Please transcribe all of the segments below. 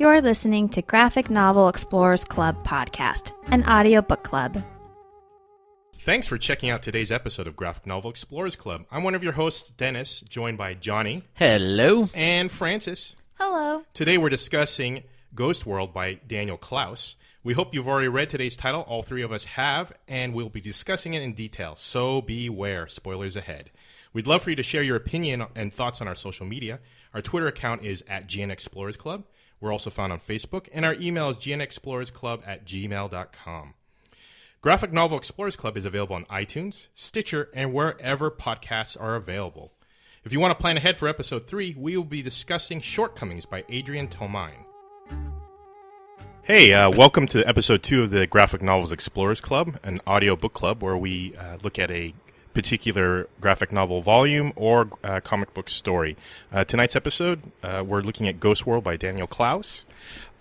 You're listening to Graphic Novel Explorers Club podcast, an audiobook club. Thanks for checking out today's episode of Graphic Novel Explorers Club. I'm one of your hosts, Dennis, joined by Johnny. Hello. And Francis. Hello. Today we're discussing Ghost World by Daniel Clowes. We hope you've already read today's title. All three of us have, and we'll be discussing it in detail. So beware. Spoilers ahead. We'd love for you to share your opinion and thoughts on our social media. Our Twitter account is @GNExplorersClub. We're also found on Facebook, and our email is gnexplorersclub@gmail.com. Graphic Novel Explorers Club is available on iTunes, Stitcher, and wherever podcasts are available. If you want to plan ahead for Episode 3, we will be discussing Shortcomings by Adrian Tomine. Hey, welcome to Episode 2 of the Graphic Novels Explorers Club, an audio book club where we look at a particular graphic novel volume or comic book story. Tonight's episode, we're looking at Ghost World by Daniel Clowes.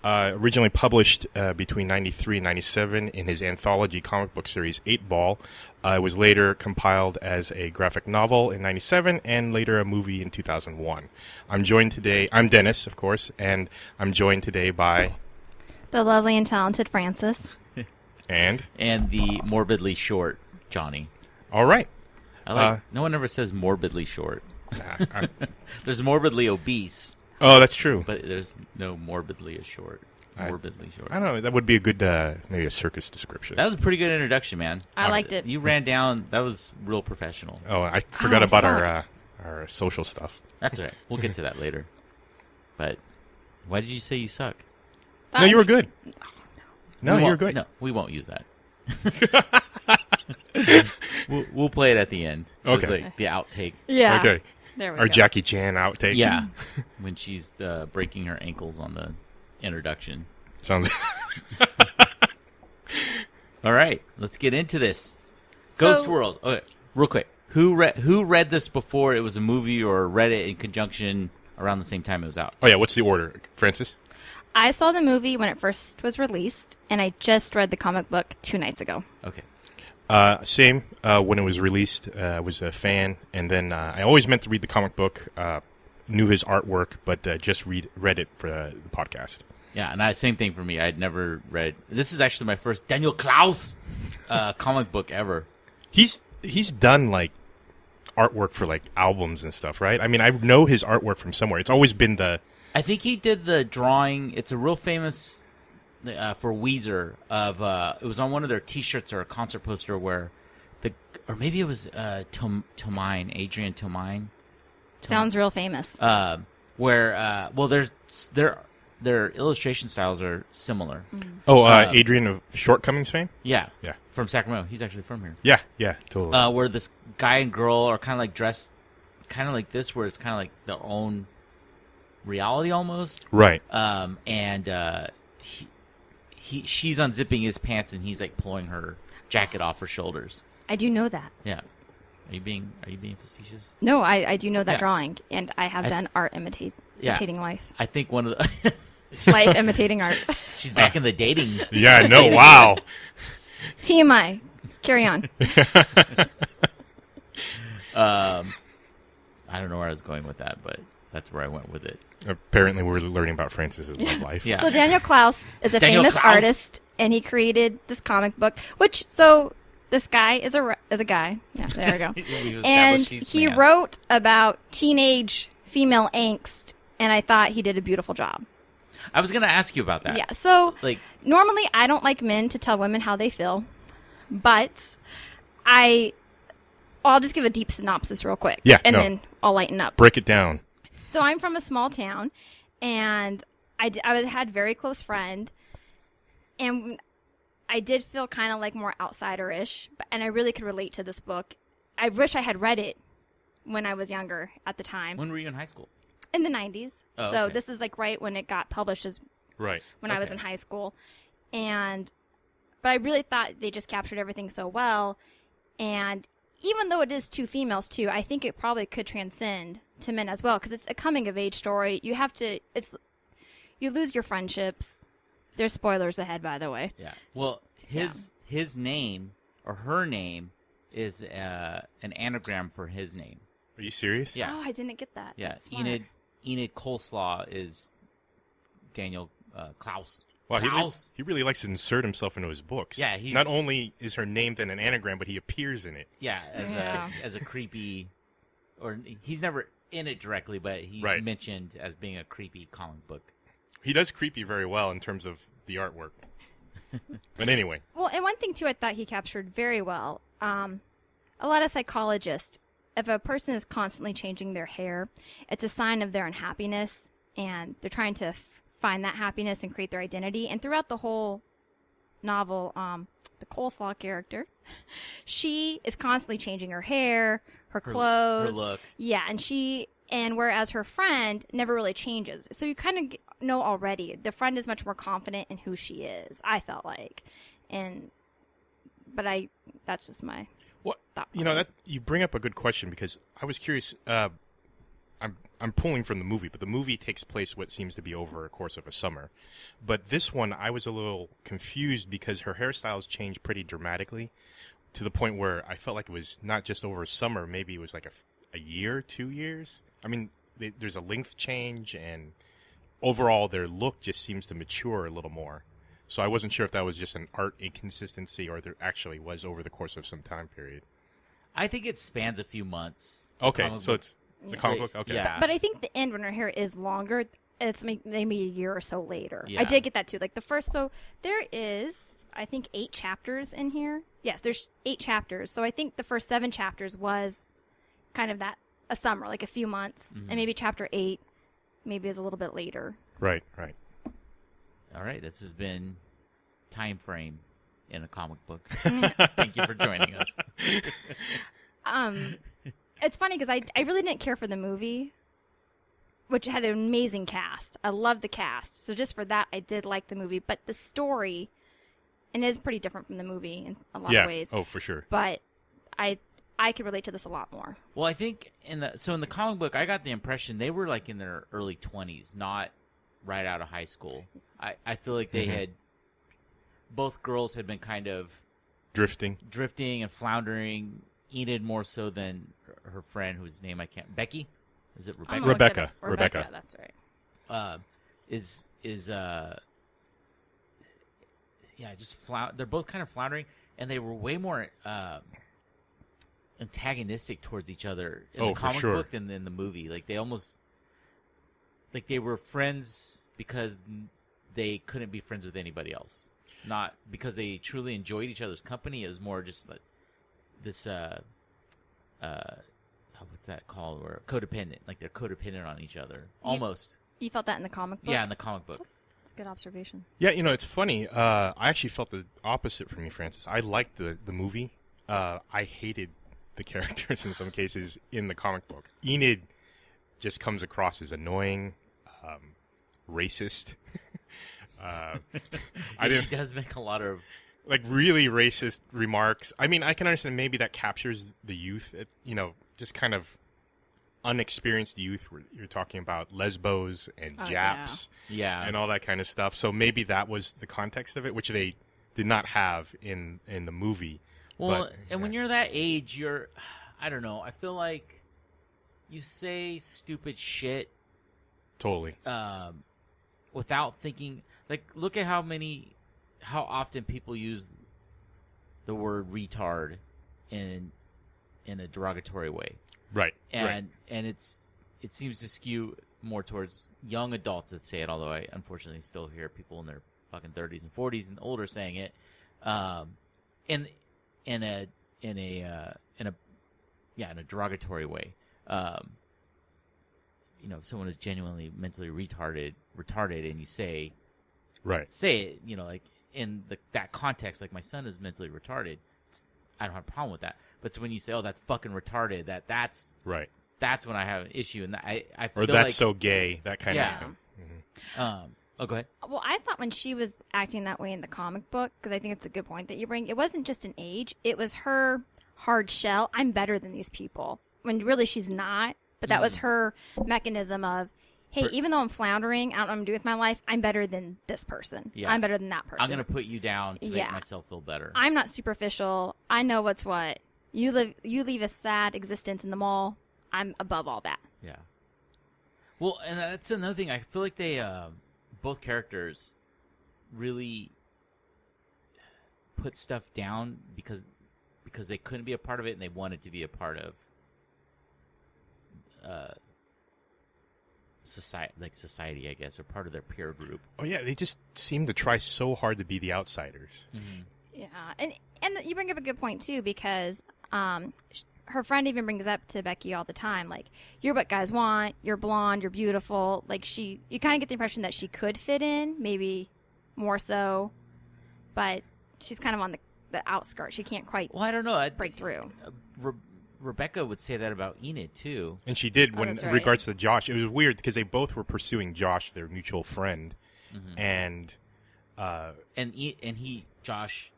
Originally published between 93 and 97 in his anthology comic book series 8 Ball. It was later compiled as a graphic novel in 97 and later a movie in 2001. I'm Dennis, of course, and I'm joined today by... The lovely and talented Francis. And the morbidly short Johnny. All right. No one ever says morbidly short. There's morbidly obese. Oh, that's true. But there's no morbidly short. Morbidly short. I don't know. That would be a good, maybe a circus description. That was a pretty good introduction, man. I liked it. You ran down. That was real professional. Oh, I forgot about our social stuff. That's all right. We'll get to that later. But why did you say you suck? No, you were good. No, you were good. No, we won't use that. we'll play it at the end. Okay. It's like the outtake. Yeah. Okay. There we Our go. Jackie Chan outtakes. Yeah. When she's breaking her ankles on the introduction. Sounds... All right. Let's get into this. Ghost World. Okay. Real quick. Who read this before it was a movie or read it in conjunction around the same time it was out? Oh, yeah. What's the order? Francis? I saw the movie when it first was released, and I just read the comic book 2 nights ago. Okay. Same. When it was released, I was a fan, and then I always meant to read the comic book, knew his artwork, but just read it for the podcast. Yeah, and same thing for me. I'd never read... This is actually my first Daniel Clowes comic book ever. He's done, like, artwork for, like, albums and stuff, right? I mean, I know his artwork from somewhere. It's always been the... I think he did the drawing. It's a real famous for Weezer of it was on one of their T-shirts or a concert poster where or maybe it was Tomine, Adrian Tomine. Sounds real famous. Where their illustration styles are similar. Oh, Adrian of Shortcomings fame? Yeah, Yeah. from Sacramento. He's actually from here. Yeah, totally. Where this guy and girl are kind of like dressed, kind of like this, where it's kind of like their own reality almost. Right. She's unzipping his pants and he's like pulling her jacket off her shoulders. I do know that. Yeah. Are you being facetious? No, I do know that Yeah. drawing, and I have done art imitating life. I think one of the Life imitating art. she's back in the dating. Yeah, I know. Wow. TMI. Carry on. I don't know where I was going with that, but that's where I went with it. Apparently, we're learning about Francis's love life. Yeah. So Daniel Clowes is a Daniel famous Clowes. artist, and he created this comic book, this guy is a guy. Yeah, there we go. We've established And he's he man. wrote about teenage female angst, and I thought he did a beautiful job. I was going to ask you about that. Yeah, so Like, normally I don't like men to tell women how they feel, but I'll just give a deep synopsis real quick. Yeah, and no. then I'll lighten up. Break it down. So I'm from a small town, and I had a very close friend, and I did feel kind of like more outsider-ish, and I really could relate to this book. I wish I had read it when I was younger at the time. when were you in high school? In the 90s. Oh, so okay. this is like right when it got published Right. when I was in high school. But I really thought they just captured everything so well. And even though it is 2 females too, I think it probably could transcend to men as well, because it's a coming of age story. You lose your friendships. There's spoilers ahead, by the way. Yeah. Well, his name or her name is an anagram for his name. Are you serious? Yeah. Oh, I didn't get that. Yeah. That's smart. Enid Coleslaw is Daniel Clowes. Wow, Clowes. he really likes to insert himself into his books. Yeah, he's- not only is her name then an anagram, but he appears in it. Yeah, Yeah. as a creepy, or he's never in it directly, but he's Right. mentioned as being a creepy comic book. He does creepy very well in terms of the artwork. But anyway, Well, and one thing too, I thought he captured very well. A lot of psychologists, if a person is constantly changing their hair, it's a sign of their unhappiness, and they're trying to find that happiness and create their identity. And throughout the whole novel, the Coleslaw character, she is constantly changing her hair, her clothes, her look. Yeah, and whereas her friend never really changes. So you kind of know already. The friend is much more confident in who she is, I felt like. But that's just my what thought you know that process. you bring up a good question because I was curious. I'm pulling from the movie, but the movie takes place what seems to be over a course of a summer. But this one, I was a little confused because her hairstyles changed pretty dramatically to the point where I felt like it was not just over a summer. Maybe it was like a year, 2 years. I mean, there's a length change, and overall their look just seems to mature a little more. So I wasn't sure if that was just an art inconsistency or there actually was over the course of some time period. I think it spans a few months. Okay, Comic so book. it's the comic book? Okay. Yeah. But I think the end when her hair is longer, it's maybe a year or so later. Yeah. I did get that too. Like the first, so there is, I think, 8 chapters in here. Yes, there's 8 chapters. So I think the first 7 chapters was kind of a summer, like a few months, and maybe chapter 8 maybe is a little bit later. Right. All right, this has been Time Frame in a comic book. Thank you for joining us. It's funny because I really didn't care for the movie, which had an amazing cast. I loved the cast. So just for that, I did like the movie. But the story, and it is pretty different from the movie in a lot of ways. Oh, for sure. But I could relate to this a lot more. Well, I think in the comic book, I got the impression they were like in their early 20s, not right out of high school. I feel like they had both girls had been kind of Drifting. and floundering. Enid more so than her friend, whose name I can't. Becky, is it I'm Rebecca? gonna look it up. Rebecca. That's right. Is just they're both kind of floundering, and they were way more antagonistic towards each other in the for comic sure. book than in the movie. Like they almost like they were friends because they couldn't be friends with anybody else, not because they truly enjoyed each other's company. It was more just like this what's that called? Or codependent, like they're codependent on each other almost. You felt that in the comic book? Yeah, in the comic book. That's a good observation. Yeah, it's funny. I actually felt the opposite from you, Francis. I liked the movie. I hated the characters in some cases in the comic book. Enid just comes across as annoying, racist. She does make a lot of like really racist remarks. I mean, I can understand maybe that captures the youth, just kind of unexperienced youth. You're talking about lesbos and Japs and all that kind of stuff. So maybe that was the context of it, which they did not have in the movie. Well, But, and when you're that age, I don't know. I feel like you say stupid shit Totally. without thinking. Like, look at how often people use the word retard in a derogatory way, Right. and it seems to skew more towards young adults that say it. Although I unfortunately still hear people in their fucking 30s and 40s and older saying it, in a derogatory way. If someone is genuinely mentally retarded, and you say it, like in that context, like my son is mentally retarded, I don't have a problem with that. But it's when you say, "Oh, that's fucking retarded," that's right. That's when I have an issue, and I feel Or that's like, so gay, that kind Yeah. of thing. go ahead. Well, I thought when she was acting that way in the comic book, because I think it's a good point that you bring, it wasn't just an age. It was her hard shell. I'm better than these people. When really she's not. But that was her mechanism of, hey, even though I'm floundering, I don't know what I'm going to do with my life, I'm better than this person. Yeah. I'm better than that person. I'm going to put you down to make myself feel better. I'm not superficial. I know what's what. You leave a sad existence in the mall. I'm above all that. Yeah. Well, and that's another thing. I feel like they both characters really put stuff down because they couldn't be a part of it and they wanted to be a part of society, I guess, or part of their peer group. Oh yeah, they just seem to try so hard to be the outsiders. Mm-hmm. Yeah, and you bring up a good point too, because her friend even brings up to Becky all the time, like, you're what guys want, you're blonde, you're beautiful. Like, you kind of get the impression that she could fit in, maybe more so, but she's kind of on the outskirts. She can't quite Well, I don't know. break through. Rebecca would say that about Enid too. And she did when that's in right. regards to Josh. It was weird because they both were pursuing Josh, their mutual friend, and Josh,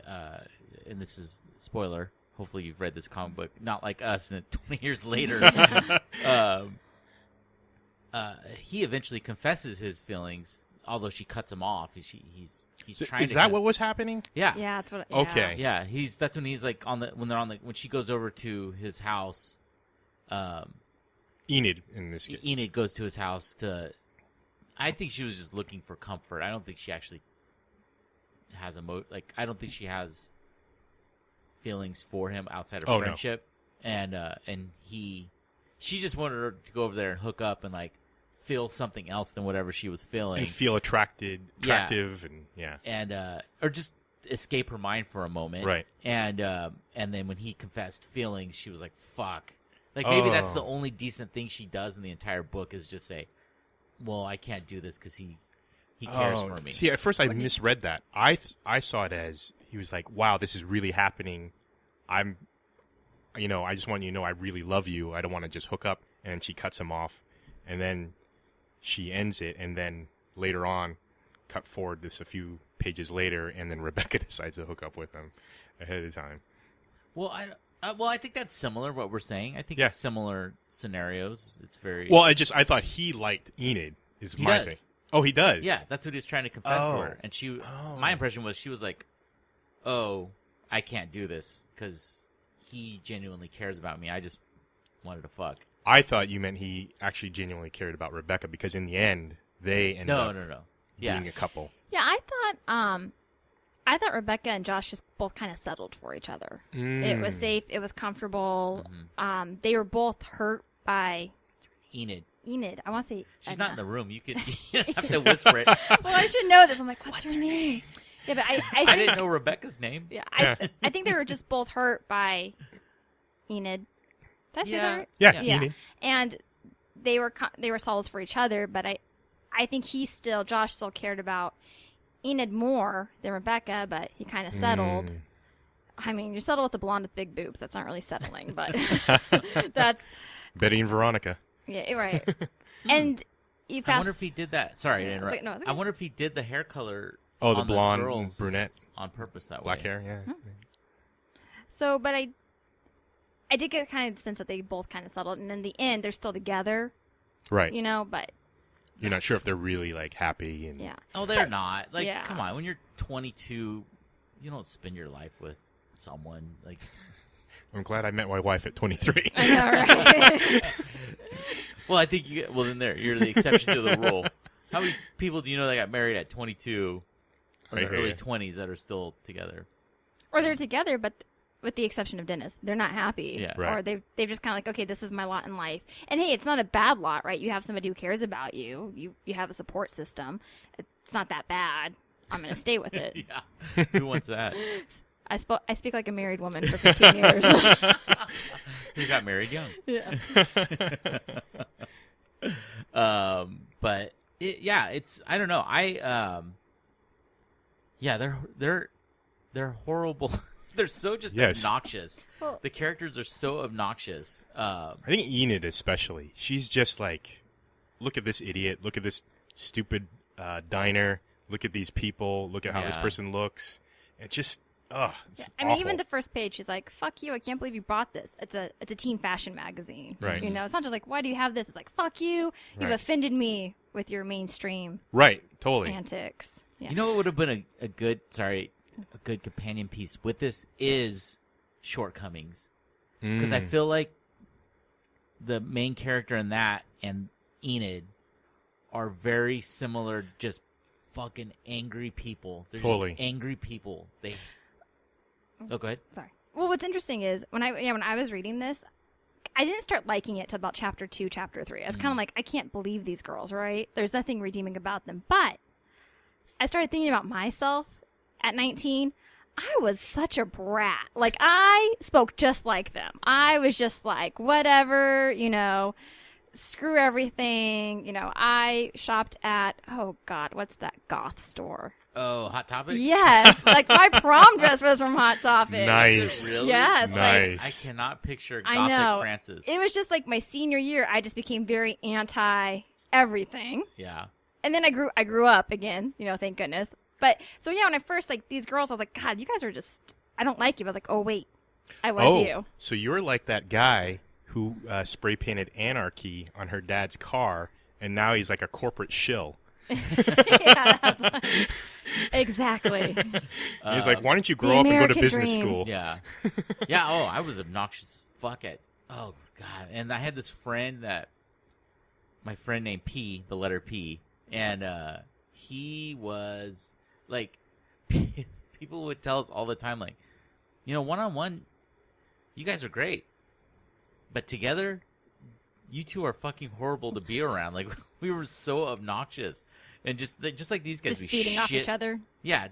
and this is spoiler. Hopefully you've read this comic book, not like us, and 20 years later, he eventually confesses his feelings, although she cuts him off. He's trying. Is to that what was happening? Yeah. Yeah, that's what. Okay. Yeah, that's when he's like when she goes over to his house. Enid in this case. Enid goes to his house to. I think she was just looking for comfort. I don't think she actually has I don't think she has feelings for him outside of friendship. No. And she just wanted her to go over there and hook up and like feel something else than whatever she was feeling and feel attractive, and or just escape her mind for a moment, right? And then when he confessed feelings, she was like, "Fuck!" Like maybe that's the only decent thing she does in the entire book is just say, "Well, I can't do this because he cares for me." See, at first I misread that. I saw it as he was like, "Wow, this is really happening. I just want you to know I really love you. I don't want to just hook up." And she cuts him off, and then she ends it, and then later on, cut forward this a few pages later, and then Rebecca decides to hook up with him ahead of time. Well, I think that's similar what we're saying. I think it's similar scenarios. It's very I thought he liked Enid. Is he my does. thing. Oh, he does. Yeah, that's what he was trying to confess to her, and my impression was she was like, "Oh, I can't do this because he genuinely cares about me. I just wanted to fuck." I thought you meant he actually genuinely cared about Rebecca because in the end they ended up being a couple. Yeah, I thought Rebecca and Josh just both kind of settled for each other. It was safe. It was comfortable. They were both hurt by Enid. I want to say she's Edna. not in the room. You have to whisper it. Well, I should know this. I'm like, what's her name? Yeah, but I think, I didn't know Rebecca's name. Yeah, I think they were just both hurt by Enid. Did I say that right? Yeah, Enid. And they were solace for each other, but I think Josh still cared about Enid more than Rebecca, but he kind of settled. I mean, you settle with the blonde with big boobs. That's not really settling, but that's Betty and Veronica. Yeah, right. And I wonder if he did that. Sorry to interrupt. It's okay. I wonder if he did the hair color. Oh, the on blonde the girls brunette on purpose that black way. hair. Yeah. So, but I did get kind of the sense that they both kind of settled, and in the end, they're still together. Right. But you're not sure if they're really like happy and yeah. Oh, they're not. Like, yeah. come on. When you're 22, you don't spend your life with someone like. I'm glad I met my wife at 23. I know, right? Well, I think you're the exception to the rule. How many people do you know that got married at 22 or Right in their early 20s that are still together? Or they're together, but with the exception of Dennis, they're not happy. Yeah. Right. Or they've just kind of like, okay, this is my lot in life. And hey, it's not a bad lot, right? You have somebody who cares about you. You have a support system. It's not that bad. I'm going to stay with it. Yeah. Who wants that? I speak like a married woman for 15 years. You got married young. Yeah. But it's I don't know. They're horrible. They're so just obnoxious. Well, the characters are so obnoxious. I think Enid especially. She's just like, look at this idiot. Look at this stupid diner. Look at these people. Look at how this person looks. It just, it's I mean, awful. even the first page, she's like, "Fuck you! I can't believe you bought this. It's a teen fashion magazine, Right? It's not just like, why do you have this? It's like, fuck you! You've Right. offended me with your mainstream Right, totally. antics." Yeah. You know what would have been a good companion piece with this is Shortcomings, because I feel like the main character in that and Enid are very similar. Just fucking angry people. They're Totally. just angry people. They. Oh, go ahead. Sorry. Well, what's interesting is when I was reading this, I didn't start liking it till about chapter 2, chapter 3. I was kind of like, I can't believe these girls, right? There's nothing redeeming about them. But I started thinking about myself at 19. I was such a brat. Like, I spoke just like them. I was just like, whatever, screw everything. I shopped at, oh God, what's that goth store? Oh, Hot Topic? Yes. Like, my prom dress was from Hot Topic. Nice. Is it really? Yes. Nice. I cannot picture I Gothic know. Francis. It was just like my senior year. I just became very anti everything. Yeah. And then I grew up again, thank goodness. But so when I first these girls, I was like, God, you guys are just, I don't like you. I was like, oh wait, I was you. So you're like that guy who spray painted anarchy on her dad's car, and now he's like a corporate shill. Yeah, exactly. He's like, why don't you grow up and go to American business dream. school? Yeah. Yeah. Oh, I was obnoxious as fuck at. Oh God. And I had this friend my friend named P, the letter P, and he was like, people would tell us all the time, like, one-on-one, you guys are great, but together, you two are fucking horrible to be around. Like, we were so obnoxious. And just like these guys, Just we feeding off shit. each other. Yeah,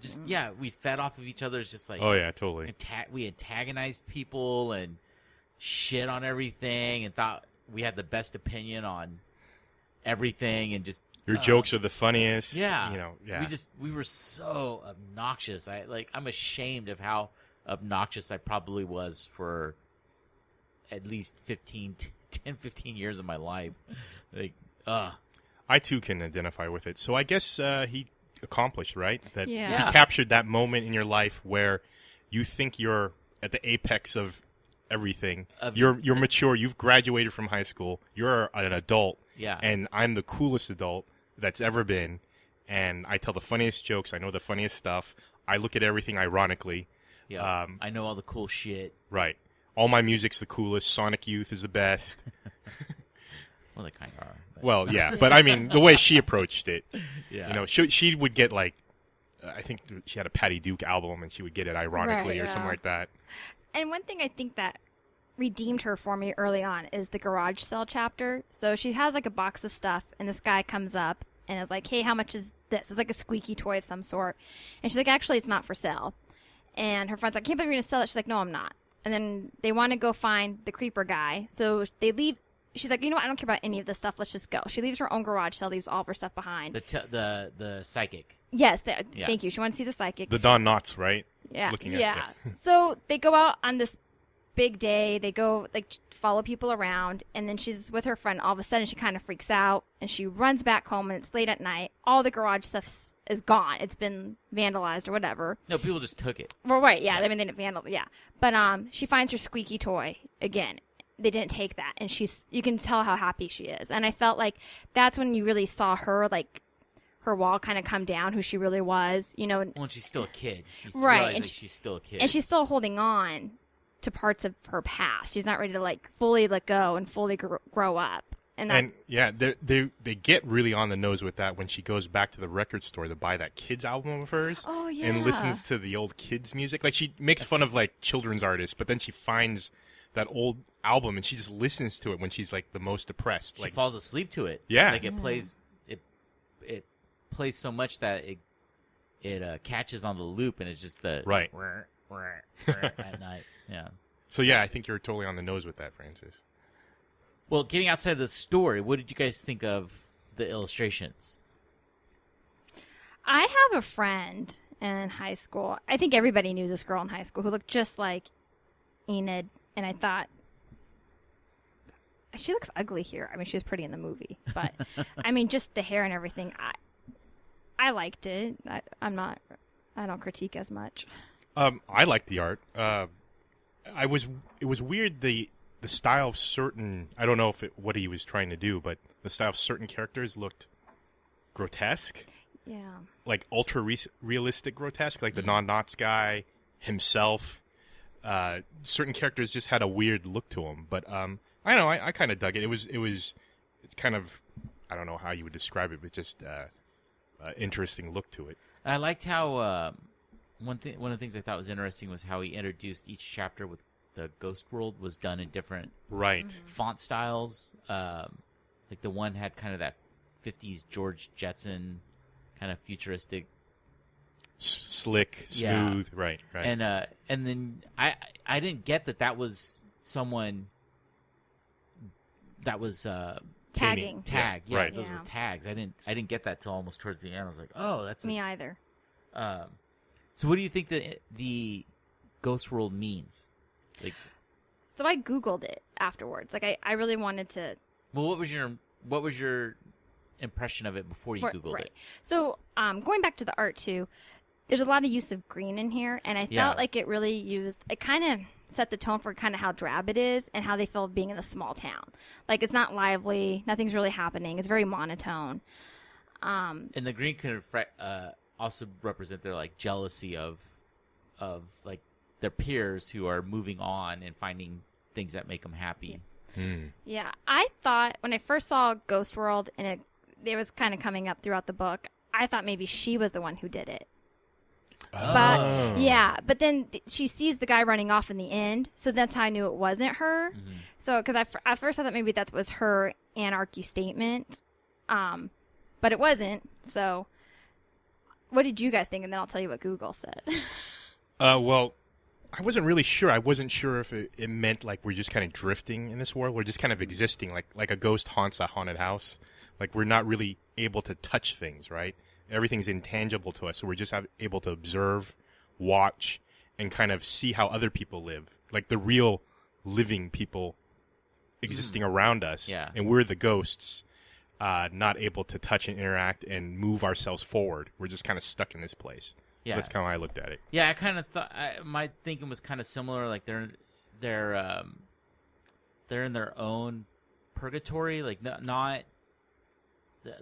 we fed off of each other. It's just like, Oh yeah, totally. we antagonized people and shit on everything and thought we had the best opinion on everything and just Your jokes are the funniest. yeah. Yeah. We were so obnoxious. I'm ashamed of how obnoxious I probably was for at least 10, 15 years of my life. Like, I too can identify with it. So I guess he accomplished, right? That Yeah. he captured that moment in your life where you think you're at the apex of everything. You're mature. You've graduated from high school. You're an adult. Yeah. And I'm the coolest adult that's ever been. And I tell the funniest jokes. I know the funniest stuff. I look at everything ironically. yeah, I know all the cool shit. Right. All my music's the coolest. Sonic Youth is the best. Well, they kind of are. But, Well, yeah. But I mean, the way she approached it. yeah. She would get like, I think she had a Patty Duke album and she would get it ironically Right, or something yeah. like that. And one thing I think that redeemed her for me early on is the garage sale chapter. So she has like a box of stuff, and this guy comes up and is like, hey, how much is this? It's like a squeaky toy of some sort. And she's like, actually, it's not for sale. And her friend's like, I can't believe you're going to sell it. She's like, no, I'm not. And then they want to go find the creeper guy. So they leave. She's like, you know what? I don't care about any of this stuff. Let's just go. She leaves her own garage sale, leaves all of her stuff behind. The psychic. Yes, Yeah. thank you. She wants to see the psychic. The Don Knotts, right? Yeah. Looking at yeah. So they go out on this big day. They go follow people around, and then she's with her friend. All of a sudden, she kind of freaks out, and she runs back home. And it's late at night. All the garage stuff is gone. It's been vandalized or whatever. No, people just took it. Well, right. Yeah. I mean, they didn't vandal. Yeah. But she finds her squeaky toy again. They didn't take that, and you can tell how happy she is. And I felt like that's when you really saw her her wall kind of come down, who she really was, Well, and she's still a kid. You Right, realize, and like, she's still a kid. and she's still holding on to parts of her past. She's not ready to fully let go and fully grow up. And yeah, they get really on the nose with that when she goes back to the record store to buy that kids album of hers. Oh, yeah. And listens to the old kids music. Like, she makes fun of children's artists, but then she finds that old album and she just listens to it when she's the most depressed. she falls asleep to it. Yeah. Like, it plays it plays so much that it catches on the loop, and it's just the Right. at night. Yeah. So yeah, I think you're totally on the nose with that, Francis. Well, getting outside the story, what did you guys think of the illustrations? I have a friend in high school. I think everybody knew this girl in high school who looked just like Enid, and I thought, she looks ugly here. I mean, she was pretty in the movie, but I mean, just the hair and everything. I liked it. I don't critique as much. I liked the art. It was weird the style of certain. I don't know what he was trying to do, but the style of certain characters looked grotesque. Yeah. Like ultra realistic grotesque, like the non-knots guy himself. Certain characters just had a weird look to them, but I don't know. I kind of dug it. It's kind of I don't know how you would describe it, but just interesting look to it. I liked how one of the things I thought was interesting was how he introduced each chapter with the Ghost World was done in different font styles. Like the one had kind of that 50s George Jetson kind of futuristic, slick, smooth, right. And then I didn't get that was someone that was tagging. Tag, yeah, right. Those were tags. I didn't get that till almost towards the end. I was like, oh, that's me either. So what do you think the Ghost World means? Like, so I Googled it afterwards. Like I really wanted to. Well, what was your impression of it before you Googled it? So going back to the art too, there's a lot of use of green in here, and I felt like it really it kind of set the tone for kind of how drab it is and how they feel being in a small town. Like it's not lively, nothing's really happening. It's very monotone. And the green can also represent their like jealousy of like their peers who are moving on and finding things that make them happy. Yeah, I thought when I first saw Ghost World and it was kind of coming up throughout the book, I thought maybe she was the one who did it. But then she sees the guy running off in the end, so that's how I knew it wasn't her. So because at first I thought maybe that was her anarchy statement, but it wasn't. So what did you guys think? And then I'll tell you what Google said. Well, I wasn't really sure. I wasn't sure if it meant like we're just kind of drifting in this world. We're just kind of existing, like a ghost haunts a haunted house. Like we're not really able to touch things, right? Everything's intangible to us, so we're just able to observe, watch, and kind of see how other people live. Like the real living people existing around us. Yeah. And we're the ghosts, not able to touch and interact and move ourselves forward. We're just kind of stuck in this place. So that's kind of how I looked at it. Yeah, I kind of thought my thinking was kind of similar. Like they're in their own purgatory. Like not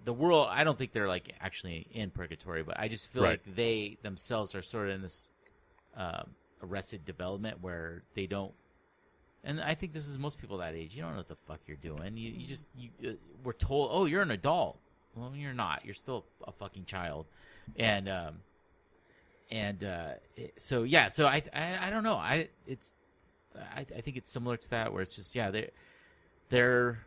the world. I don't think they're like actually in purgatory, but I just feel like they themselves are sort of in this arrested development where they don't. And I think this is most people that age. You don't know what the fuck you're doing. You we're told, oh, you're an adult. Well, you're not. You're still a fucking child. So I don't know. I think it's similar to that where it's just they're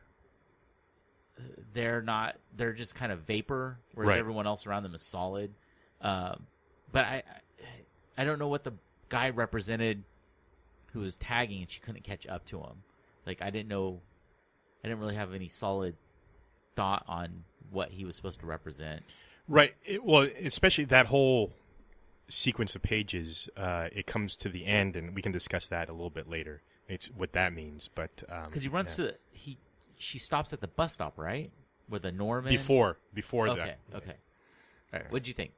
just kind of vapor, whereas everyone else around them is solid. But I don't know what the guy represented who was tagging and she couldn't catch up to him. Like I didn't really have any solid thought on what he was supposed to represent. Right. Well, especially that whole sequence of pages, it comes to the end, and we can discuss that a little bit later. It's what that means, but because he runs to she stops at the bus stop, right, with a Norman before okay, that. Okay. All right. What'd you think,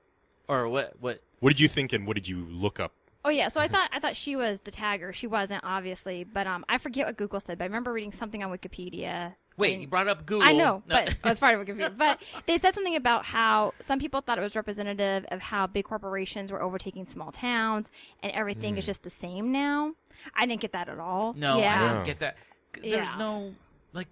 or what? What did you think, and what did you look up? Oh yeah, so I thought she was the tagger. She wasn't, obviously, but I forget what Google said. But I remember reading something on Wikipedia. Wait, you brought up Google. I know, but that's part of Wikipedia. But they said something about how some people thought it was representative of how big corporations were overtaking small towns, and everything is just the same now. I didn't get that at all. No, yeah. I didn't get that. There's no like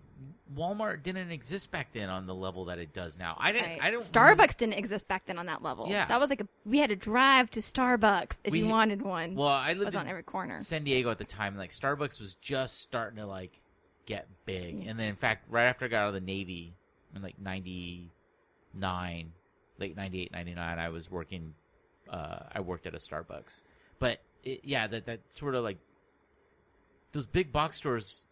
Walmart didn't exist back then on the level that it does now. I don't. Starbucks didn't exist back then on that level. Yeah, that was like we had to drive to Starbucks if you wanted one. Well, I lived on every corner. San Diego at the time. Like Starbucks was just starting to like get big, and then in fact, right after I got out of the Navy in like '99, late '98, '99, I was working. I worked at a Starbucks, but that sort of like those big box stores.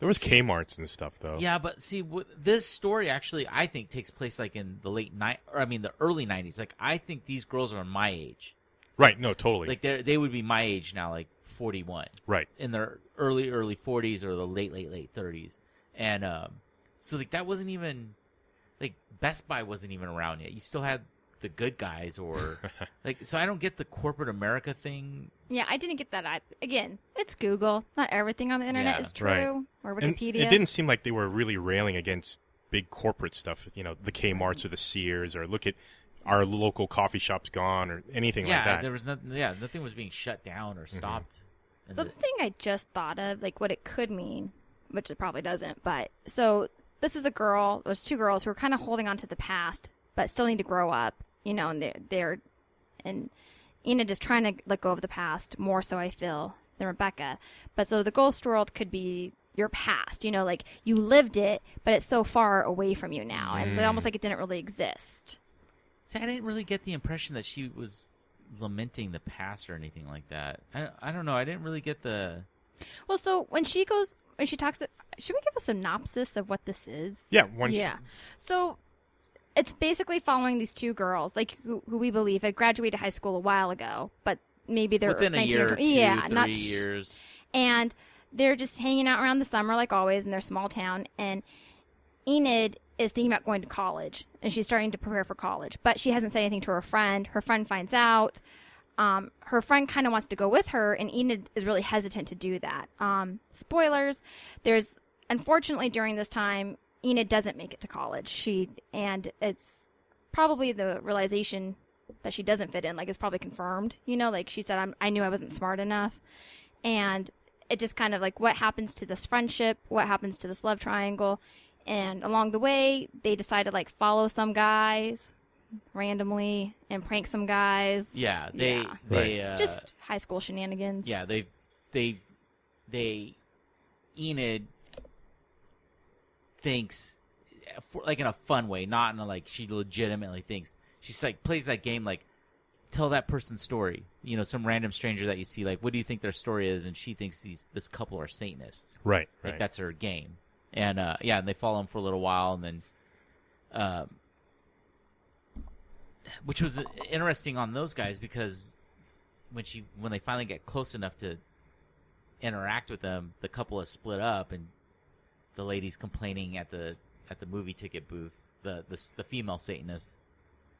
There was Kmart's and stuff, though. Yeah, but see, this story actually, I think, takes place like in the the early '90s. Like, I think these girls are my age. Right. No, totally. Like, they would be my age now, like 41. Right. In their early 40s or the late 30s, and so like that wasn't even like Best Buy wasn't even around yet. You still had the Good Guys or like. So I don't get the corporate America thing. Yeah, I didn't get that. Again, it's Google. Not everything on the internet is true. Or Wikipedia. And it didn't seem like they were really railing against big corporate stuff. You know, the Kmart's or the Sears, or look at our local coffee shop's gone, or anything like that. Yeah, there was nothing. Yeah, nothing was being shut down or stopped. Something I just thought of, like what it could mean, which it probably doesn't. But so this is a girl. There's two girls who are kind of holding on to the past, but still need to grow up. And Enid is trying to let go of the past more so, I feel, than Rebecca. But so the ghost world could be your past, like you lived it, but it's so far away from you now. And it's almost like it didn't really exist. See, I didn't really get the impression that she was lamenting the past or anything like that. I don't know. I didn't really get the... Well, so when she talks, should we give a synopsis of what this is? Yeah. So it's basically following these two girls, like who we believe had graduated high school a while ago, but maybe they're within a 19 year or or 2, yeah, 3 not years. And they're just hanging out around the summer like always in their small town. And Enid is thinking about going to college, and she's starting to prepare for college, but she hasn't said anything to her friend. Her friend finds out. Her friend kind of wants to go with her, and Enid is really hesitant to do that. Spoilers. Unfortunately, during this time, Enid doesn't make it to college. And it's probably the realization that she doesn't fit in, is probably confirmed. Like she said, I knew I wasn't smart enough. And it just kind of what happens to this friendship, what happens to this love triangle. And along the way, they decide to follow some guys randomly and prank some guys. Yeah, they just high school shenanigans. Yeah, Enid thinks in a fun way, not in a she legitimately thinks. She's plays that game tell that person's story. Some random stranger that you see, what do you think their story is? And she thinks this couple are Satanists. Right. That's her game. And and they follow him for a little while, and then which was interesting on those guys, because when they finally get close enough to interact with them, the couple is split up, and the lady's complaining at the movie ticket booth, the female Satanist,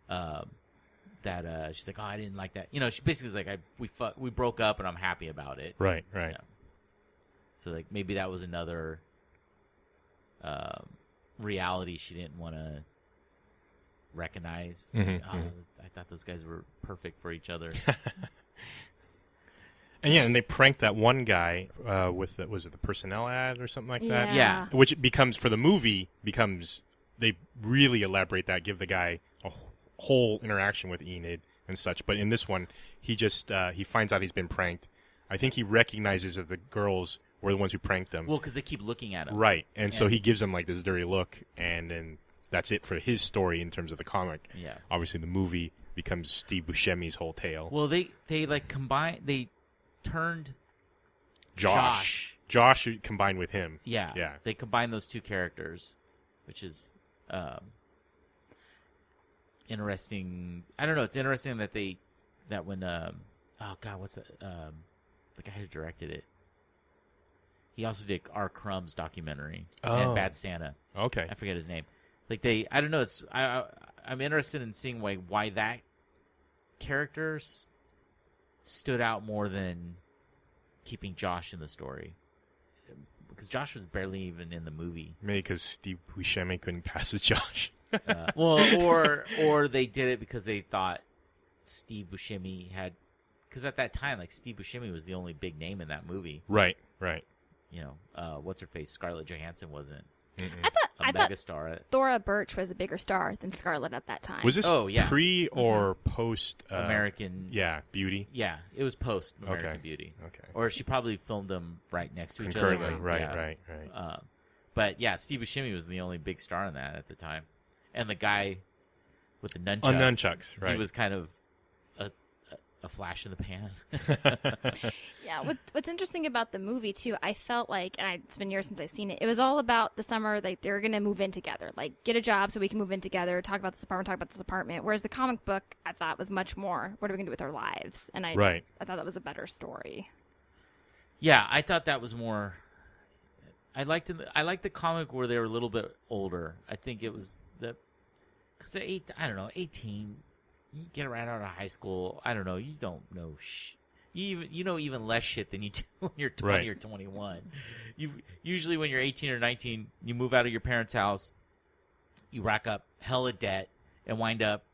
that she's like, oh, I didn't like that. She basically was we broke up and I'm happy about it. Right. Yeah. So maybe that was another reality she didn't want to recognize. I thought those guys were perfect for each other. And they pranked that one guy with was it the personnel ad or something like that? Yeah. Which for the movie they really elaborate that, give the guy a whole interaction with Enid and such. But in this one, he just he finds out he's been pranked. I think he recognizes that the girls were the ones who pranked them. Well, because they keep looking at him. Right. And so he gives them this dirty look, and then that's it for his story in terms of the comic. Yeah. Obviously, the movie becomes Steve Buscemi's whole tale. Well, they combined. They turned Josh combined with him. Yeah. Yeah. They combined those two characters, which is interesting. I don't know. It's interesting that when oh God, what's that? The guy who directed it. He also did R. Crumb's documentary and Bad Santa. Okay. I forget his name. I don't know. It's I'm interested in seeing why that character stood out more than keeping Josh in the story, because Josh was barely even in the movie. Maybe because Steve Buscemi couldn't pass as Josh. Or they did it because they thought Steve Buscemi had, because at that time, Steve Buscemi was the only big name in that movie. Right. What's her face? Scarlett Johansson wasn't. I thought megastar. Thora Birch was a bigger star than Scarlett at that time. Was this pre or post American? Yeah, Beauty. Yeah, it was post American Beauty. Okay. Or she probably filmed them right next to each Concurrently. other. Right. But yeah, Steve Buscemi was the only big star in that at the time, and the guy with the nunchucks. On nunchucks, right? He was kind of a flash in the pan. Yeah, what's interesting about the movie too, I felt and it's been years since I've seen it, it was all about the summer, they were going to move in together, get a job so we can move in together, talk about this apartment, whereas the comic book I thought was much more, what are we going to do with our lives? And I thought that was a better story. Yeah, I thought that was more, I liked the comic where they were a little bit older. I think it was because 18, you get right out of high school. I don't know. You don't know you know even less shit than you do when you're 20 or 21. Usually when you're 18 or 19, you move out of your parents' house, you rack up hella debt, and wind up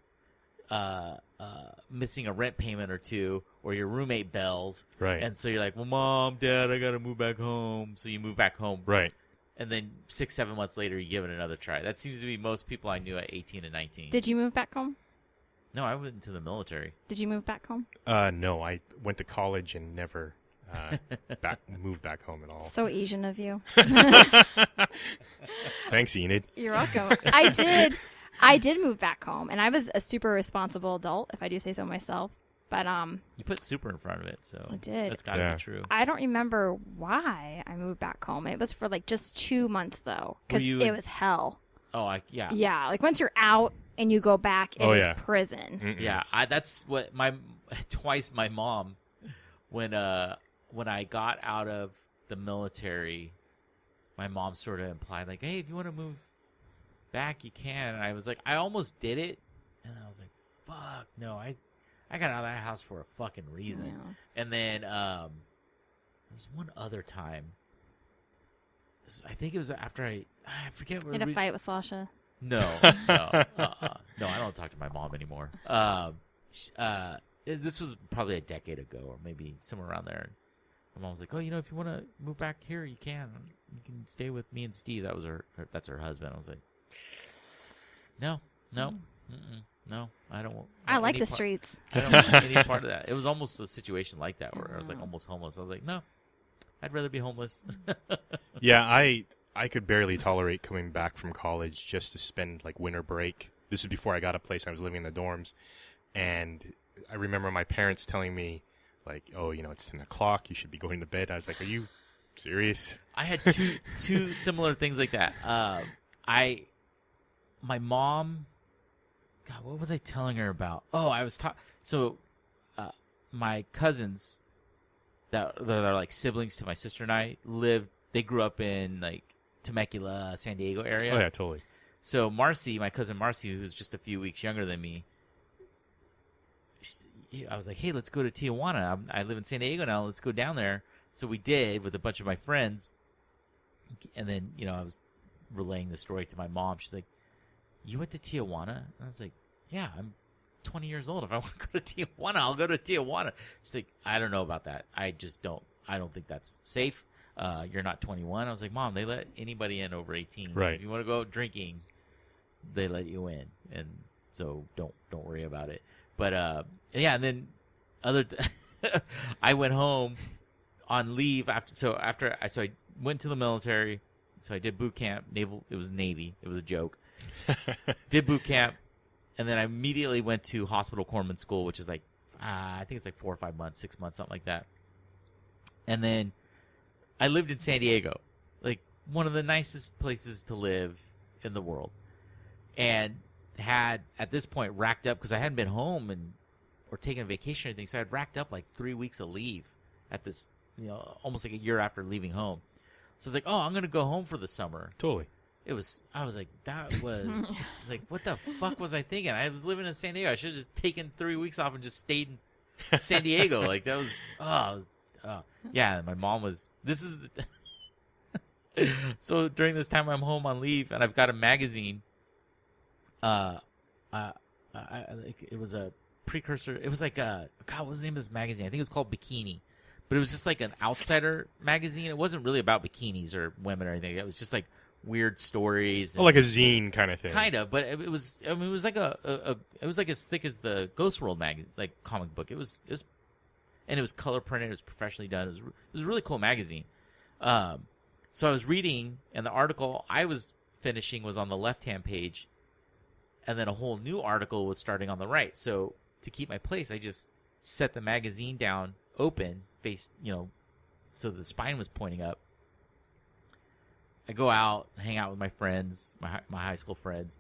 missing a rent payment or two, or your roommate bells. Right. And so you're like, well, Mom, Dad, I got to move back home. So you move back home. Right. and then 6-7 months later, you give it another try. That seems to be most people I knew at 18 and 19. Did you move back home? No, I went into the military. Did you move back home? No, I went to college and never moved back home at all. So Asian of you. Thanks, Enid. You're welcome. I did move back home, and I was a super responsible adult, if I do say so myself. But You put super in front of it, so I did. That's got to be true. I don't remember why I moved back home. It was for like just 2 months though, because it was hell. Oh, yeah. Yeah, like once you're out and you go back, it is prison. Mm-mm. Yeah, that's what twice my mom, when I got out of the military, my mom sort of implied like, hey, if you want to move back, you can. And I was like, I almost did it, and I was like, fuck no, I got out of that house for a fucking reason. Yeah. And then there was one other time. I think it was after I forget where. In a fight with Sasha. No, no, I don't talk to my mom anymore. This was probably a decade ago, or maybe somewhere around there. My mom was like, "Oh, if you want to move back here, you can. You can stay with me and Steve." That was that's her husband. I was like, "No, I don't want." I like the streets. I don't want any part of that. It was almost a situation like that where I was like almost homeless. I was like, "No, I'd rather be homeless." Yeah, I could barely tolerate coming back from college just to spend like winter break. This is before I got a place. I was living in the dorms, and I remember my parents telling me, like, "Oh, it's 10 o'clock. You should be going to bed." I was like, "Are you serious?" I had two similar things like that. My mom, God, what was I telling her about? Oh, I was my cousins that are like siblings to my sister and I they grew up in like Temecula, San Diego area. Oh yeah, totally. So Marcy, my cousin Marcy, who's just a few weeks younger than me, I was like, hey, let's go to Tijuana. I live in San Diego now. Let's go down there. So we did with a bunch of my friends. And then, I was relaying the story to my mom. She's like, you went to Tijuana? And I was like, yeah, I'm 20 years old. If I want to go to Tijuana, I'll go to Tijuana. She's like, I don't know about that. I don't think that's safe. You're not 21. I was like, Mom, they let anybody in over 18. Right. If you want to go drinking, they let you in. And so don't worry about it. But, yeah, and then I went home on leave after I went to the military. So I did boot camp. It was Navy. It was a joke. Did boot camp. And then I immediately went to hospital corpsman school, which is like, I think it's like 4 or 5 months, 6 months, something like that. And then I lived in San Diego, like one of the nicest places to live in the world. And had, at this point, racked up, because I hadn't been home or taken a vacation or anything, so I had racked up like 3 weeks of leave at this, almost like a year after leaving home. So I was like, oh, I'm going to go home for the summer. Totally. I was like, that was, like, what the fuck was I thinking? I was living in San Diego. I should have just taken 3 weeks off and just stayed in San Diego. Like, that was, yeah, my mom was, so during this time I'm home on leave, and I've got a magazine. It was a precursor. It was like God, what was the name of this magazine? I think it was called Bikini, but it was just like an outsider magazine. It wasn't really about bikinis or women or anything. It was just like weird stories. Like a zine kind of thing. Kind of, but it was. I mean, it was like it was like as thick as the Ghost World magazine, like comic book. It was, and it was color printed. It was professionally done. It was a really cool magazine. So I was reading, and the article I was finishing was on the left-hand page, and then a whole new article was starting on the right. So to keep my place, I just set the magazine down, open, face, so the spine was pointing up. I go out, hang out with my friends, my high school friends,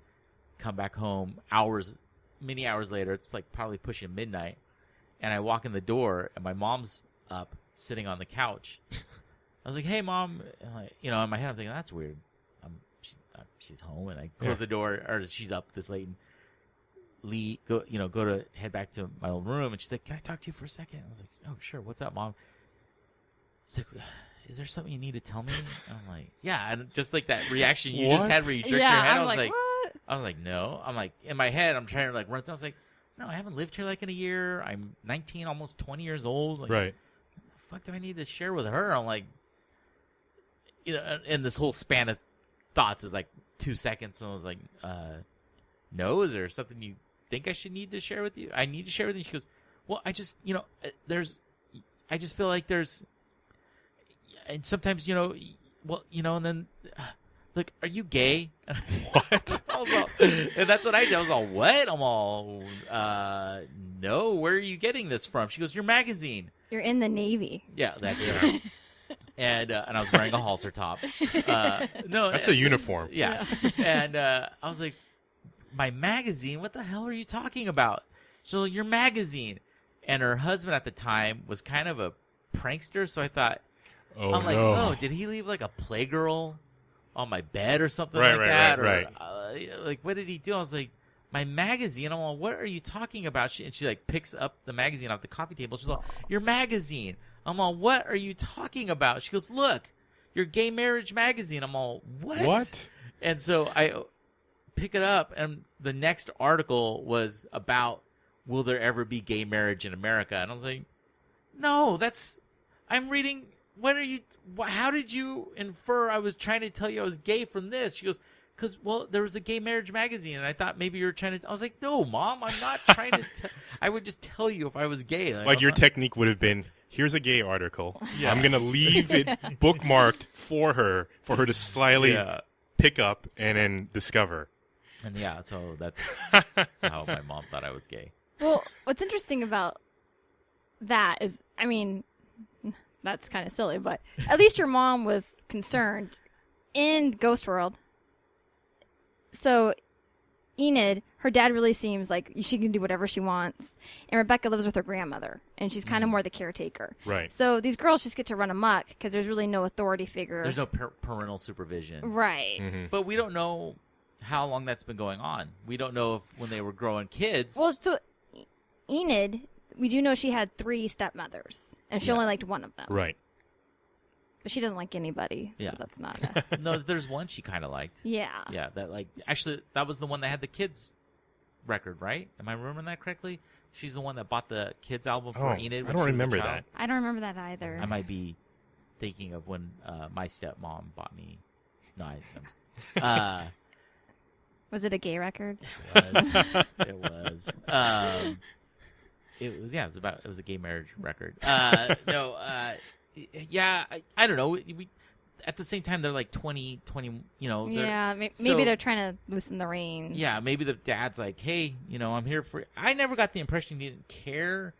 come back home many hours later. It's like probably pushing midnight. And I walk in the door, and my mom's up, sitting on the couch. I was like, "Hey, Mom," and in my head I'm thinking, "That's weird." She's home, and I close the door, or she's up this late, and go to head back to my old room, and she's like, "Can I talk to you for a second?" I was like, "Oh, sure. What's up, Mom?" She's like, "Is there something you need to tell me?" And I'm like, "Yeah," and just like that reaction you just had where you jerked your head. I was like, "What?" I was like, "No." I'm like, in my head, I'm trying to like run through. I was like, "No, I haven't lived here like in a year. I'm 19, almost 20 years old. Like, right. What the fuck do I need to share with her?" I'm like, and this whole span of thoughts is like 2 seconds. And I was like, no, is there something you think I need to share with you? I need to share with you. She goes, well, I just, I just feel like there's, and sometimes, and then, look, are you gay? What? And that's what I did. I was all, what? I'm all, no, where are you getting this from? She goes, your magazine. You're in the Navy. Yeah, that's right. And I was wearing a halter top. No, That's a uniform. Yeah. And I was like, my magazine? What the hell are you talking about? So your magazine. And her husband at the time was kind of a prankster, so I thought, I'm like, oh, did he leave like a Playgirl on my bed or something like that? Right. Like, what did he do? I was like, my magazine. I'm like, what are you talking about? And she like picks up the magazine off the coffee table. She's like, your magazine. I'm all, what are you talking about? She goes, look, your gay marriage magazine. I'm all, what? What? And so I pick it up, and the next article was about, will there ever be gay marriage in America? And I was like, no, I'm reading, how did you infer I was trying to tell you I was gay from this? She goes, because, well, there was a gay marriage magazine, and I thought maybe you were trying to, I was like, no, Mom, I'm not trying to, I would just tell you if I was gay. Like your technique would have been, here's a gay article. Yeah. I'm going to leave it bookmarked for her to slyly pick up and then discover. And yeah, so that's how my mom thought I was gay. Well, what's interesting about that is, I mean, that's kind of silly, but at least your mom was concerned in Ghost World. So Enid, her dad really seems like she can do whatever she wants. And Rebecca lives with her grandmother, and she's kind of more the caretaker. Right. So these girls just get to run amok because there's really no authority figure. There's no parental supervision. Right. Mm-hmm. But we don't know how long that's been going on. We don't know if when they were growing kids. Well, so Enid, we do know she had 3 stepmothers, and she only liked one of them. Right. But she doesn't like anybody, so that's not a... No, there's one she kind of liked. Yeah. Yeah, actually, that was the one that had the kids record, right? Am I remembering that correctly? She's the one that bought the kids album for Enid. I don't remember that. I don't remember that either. I might be thinking of when my stepmom bought me. No, was it a gay record? It was. It was a gay marriage record. No, yeah, I don't know. We at the same time, they're like 20, Yeah, maybe they're trying to loosen the reins. Yeah, maybe the dad's like, hey, I'm here for... I never got the impression he didn't care.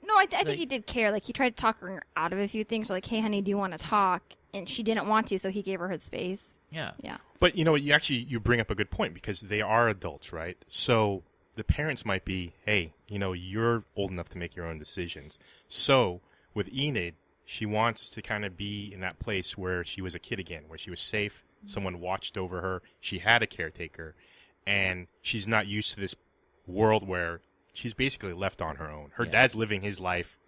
No, I think he did care. Like, he tried to talk her out of a few things. Like, hey, honey, do you want to talk? And she didn't want to, so he gave her his space. Yeah. Yeah. But, you bring up a good point because they are adults, right? So the parents might be, hey, you're old enough to make your own decisions. So with Enid, she wants to kind of be in that place where she was a kid again, where she was safe. Someone watched over her. She had a caretaker. And she's not used to this world where she's basically left on her own. Her dad's living his life,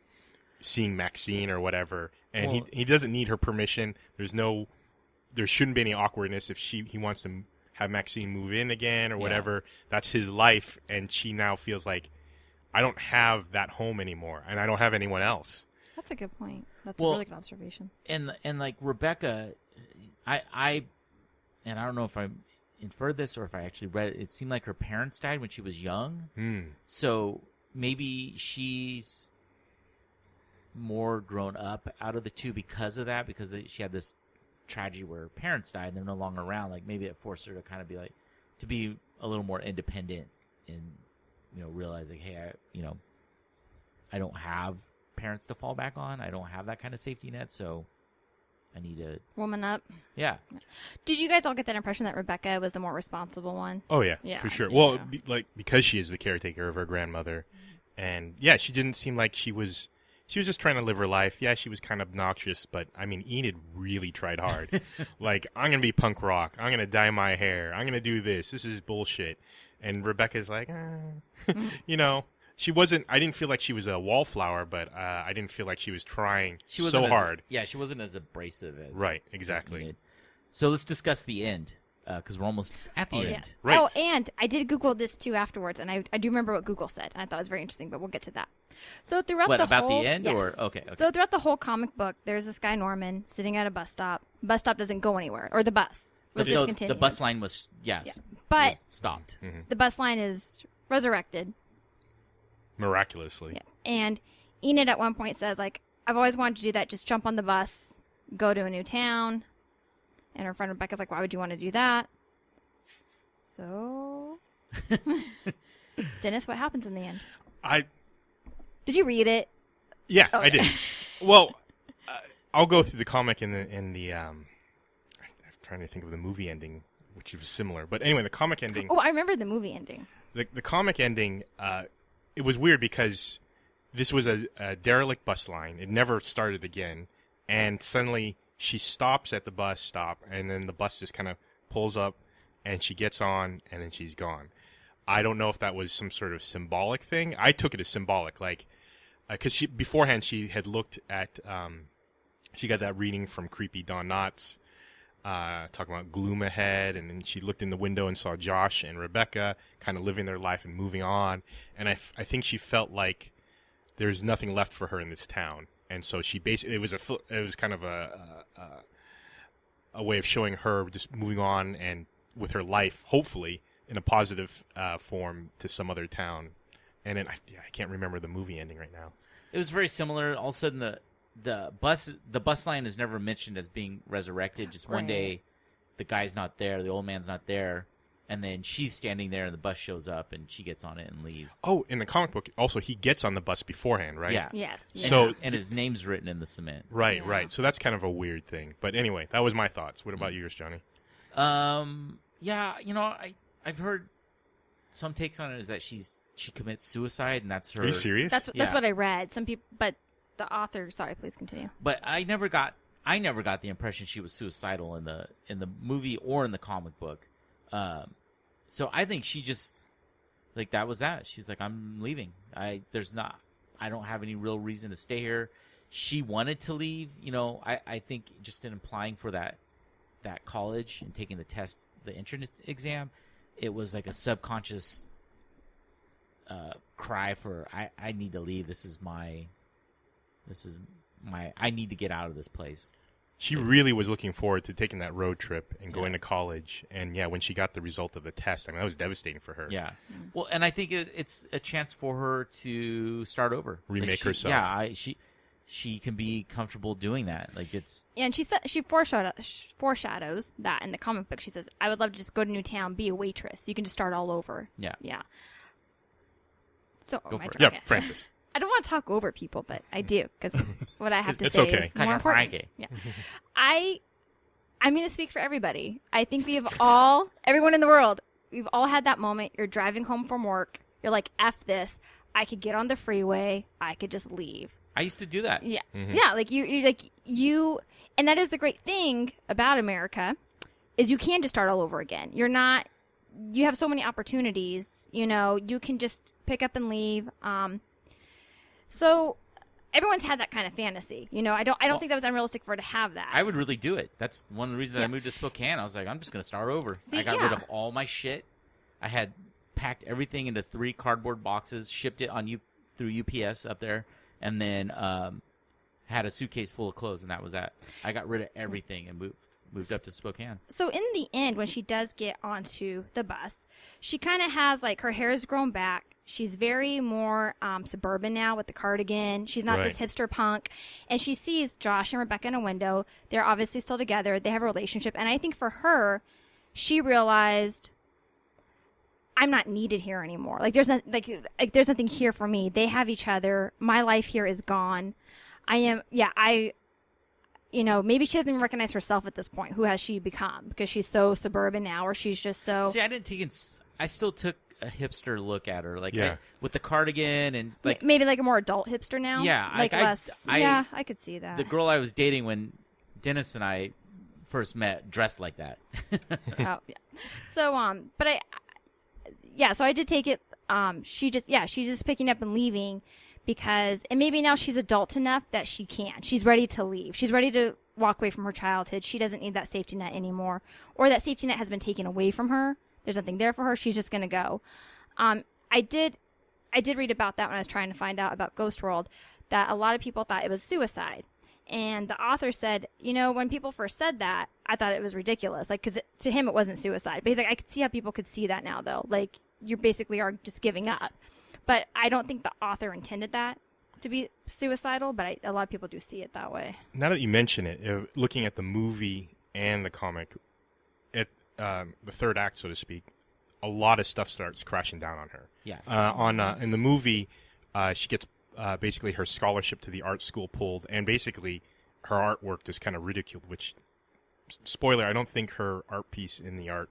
seeing Maxine or whatever. And he doesn't need her permission. There shouldn't be any awkwardness if he wants to have Maxine move in again or whatever. That's his life. And she now feels like, I don't have that home anymore. And I don't have anyone else. That's a good point. That's a really good observation. And like Rebecca, I don't know if I inferred this or if I actually read it. It seemed like her parents died when she was young. So maybe she's more grown up out of the two because of that, because she had this tragedy where her parents died and they're no longer around. Like maybe it forced her to kind of be like, to be a little more independent and, realizing, hey, I don't have parents to fall back on. I don't have that kind of safety net, so I need to woman up. Yeah. Did you guys all get that impression that Rebecca was the more responsible one? Oh yeah, for sure. Well, because she is the caretaker of her grandmother, and she didn't seem like she was just trying to live her life. Yeah, she was kind of obnoxious, but I mean, Enid really tried hard. Like, I'm gonna be punk rock. I'm gonna dye my hair. I'm gonna do this. This is bullshit. And Rebecca's like, she wasn't. I didn't feel like she was a wallflower, but I didn't feel like she was trying so hard. She wasn't as abrasive as exactly. As so let's discuss the end because we're almost at the end. Yeah. Right. Oh, and I did Google this too afterwards, and I do remember what Google said, and I thought it was very interesting. But we'll get to that. So throughout the end, yes. or okay. So throughout the whole comic book, there's this guy Norman sitting at a bus stop bus stop doesn't go anywhere, or the bus was So discontinued. the bus line was But was stopped. the bus line is resurrected. Miraculously. Yeah. And Enid at one point says, like, I've always wanted to do that. Just jump on the bus, go to a new town. And her friend Rebecca's like, why would you want to do that? So, Dennis, what happens in the end? Did you read it? Yeah, Oh, I did. Well, I'll go through the comic and the I'm trying to think of the movie ending, which was similar. But anyway, the comic ending. Oh, I remember the movie ending. The comic ending, it was weird because this was a derelict bus line. It never started again. And suddenly she stops at the bus stop, and then the bus just kind of pulls up, and she gets on, and then she's gone. I don't know if that was some sort of symbolic thing. I took it as symbolic, like, because beforehand she had looked at, she got that reading from creepy Don Knotts, talking about gloom ahead, and then she looked in the window and saw Josh and Rebecca kind of living their life and moving on, and I think she felt like there's nothing left for her in this town, and so she basically it was kind of a way of showing her just moving on and with her life, hopefully in a positive form, to some other town. And then I can't remember the movie ending right now. It was very similar. All of a sudden, the bus line is never mentioned as being resurrected. Just one day, the guy's not there, the old man's not there, and then she's standing there, and the bus shows up, and she gets on it and leaves. Oh, in the comic book, also he gets on the bus beforehand, right? Yeah. Yes. So and his name's written in the cement. Right, Yeah. right. So that's kind of a weird thing. But anyway, that was my thoughts. What about yours, Johnny? Yeah, I've heard some takes on it is that she commits suicide, and that's her. Are you serious? That's Yeah. what I read. Some people, but the author. Sorry, please continue. But I never got the impression she was suicidal in the movie or in the comic book. So I think she just, like, that was that. She's like, I'm leaving. I don't have any real reason to stay here. She wanted to leave. I think just in applying for that college and taking the test, the entrance exam, it was like a subconscious cry for I need to leave. This is my I need to get out of this place. She really was looking forward to taking that road trip and going to college. And yeah, when she got the result of the test, I mean, that was devastating for her. Yeah. Well, and I think it's a chance for her to start over. Remake herself. Yeah, she can be comfortable doing that. Like, it's... Yeah, and she foreshadows that in the comic book. She says, I would love to just go to a new town, be a waitress. You can just start all over. Yeah. Yeah. So, Go for it. Yeah, Francis. I don't want to talk over people, but I do, because what I have to It's say okay. is 'Cause more you're important. Frankie. Yeah. I'm going to speak for everybody. I think we have everyone in the world, we've all had that moment. You're driving home from work. You're like, F this. I could get on the freeway. I could just leave. I used to do that. Yeah. Yeah, like you and that is the great thing about America is you can just start all over again. You have so many opportunities, you can just pick up and leave. So everyone's had that kind of fantasy. I don't think that was unrealistic for her to have that. I would really do it. That's one of the reasons I moved to Spokane. I was like, I'm just going to start over. See, I got rid yeah. of all my shit. I had packed everything into 3 cardboard boxes, shipped it through UPS up there, and then had a suitcase full of clothes, and that was that. I got rid of everything and moved up to Spokane. So in the end, when she does get onto the bus, she kind of has, like, her hair has grown back. She's very more suburban now with the cardigan. She's not this hipster punk. And she sees Josh and Rebecca in a window. They're obviously still together. They have a relationship. And I think for her, she realized, I'm not needed here anymore. Like, there's there's nothing here for me. They have each other. My life here is gone. Maybe she doesn't even recognize herself at this point. Who has she become? Because she's so suburban now, or she's just so... See, I still took a hipster look at her, like, Yeah. with the cardigan and, like, maybe like a more adult hipster now. Yeah, like I less. I could see that. the girl I was dating when Dennis and I first met dressed like that. Oh yeah. So so I did take it. She's just picking up and leaving because, and maybe now she's adult enough that she can. She's ready to leave. She's ready to walk away from her childhood. She doesn't need that safety net anymore, or that safety net has been taken away from her. There's nothing there for her. She's just going to go. I did read about that when I was trying to find out about Ghost World, that a lot of people thought it was suicide. And the author said, when people first said that, I thought it was ridiculous. Like, because to him, it wasn't suicide. But he's like, I could see how people could see that now, though. Like, you basically are just giving up. But I don't think the author intended that to be suicidal, but a lot of people do see it that way. Now that you mention it, looking at the movie and the comic, at the third act, so to speak, a lot of stuff starts crashing down on her. Yeah. In the movie, she gets basically her scholarship to the art school pulled, and basically her artwork is kind of ridiculed, which, spoiler, I don't think her art piece in the art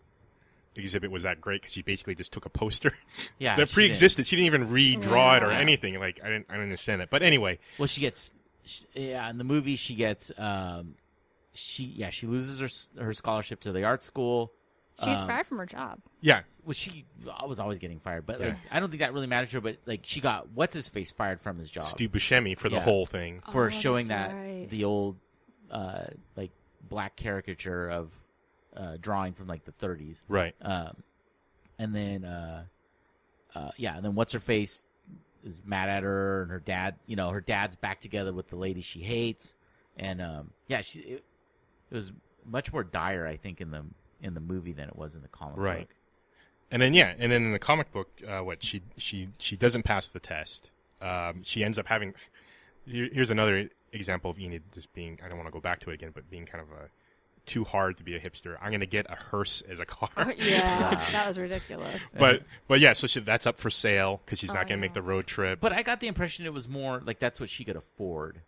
exhibit was that great, because she basically just took a poster that pre-existed. She didn't even redraw it or anything. Like, I didn't understand it. But anyway. Well, in the movie, she gets, she loses her scholarship to the art school. She gets fired from her job. Yeah. Well, she was always getting fired, but like, I don't think that really matters to her. But like, she got what's-his-face fired from his job. Stu Buscemi for the whole thing. For showing right. the old, like, black caricature of drawing from like the 30s. Right. And then, and then what's-her-face is mad at her, and her dad, her dad's back together with the lady she hates. And, it was much more dire, I think, in the movie than it was in the comic book. And then in the comic book, she doesn't pass the test. She ends up having. Here's another example of Enid just being. I don't want to go back to it again, but being kind of too hard to be a hipster. I'm going to get a hearse as a car. That was ridiculous. But yeah, so that's up for sale because she's not going to make the road trip. But I got the impression it was more like that's what she could afford.